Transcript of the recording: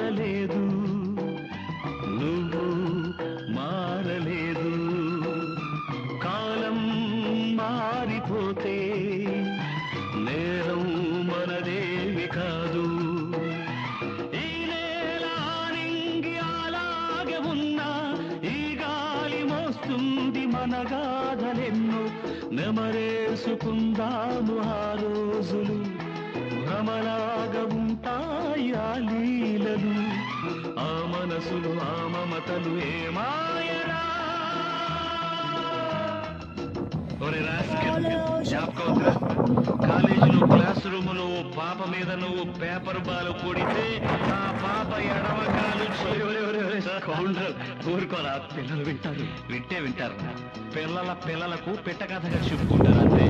మారలేదు, నువ్వు మారలేదు. కాలం మారిపోతే నేరం మనదేవి కాదు. ఈ నేల నింగి అలాగే ఉన్నా ఈ గాలి మోస్తుంది మన గాథలెన్నో. నెమరేసుకుందాము ఆ రోజులు, భ్రమలాగా ఉంటాయి ఆ లీలలు. ఆ మనసులు ఆ మమతలు ఏ మాయరా. కాలేజీలో క్లాస్ రూమ్ లో పాప మీద నువ్వు పేపర్ బాల్ కొడితే ఆ పాప ఎడమకాలు ఊరుకోరా, పిల్లలు వింటారు. వింటే వింటారు, పిల్లలకు పిట్టకథగా చెప్పుకుంటారు అంతే.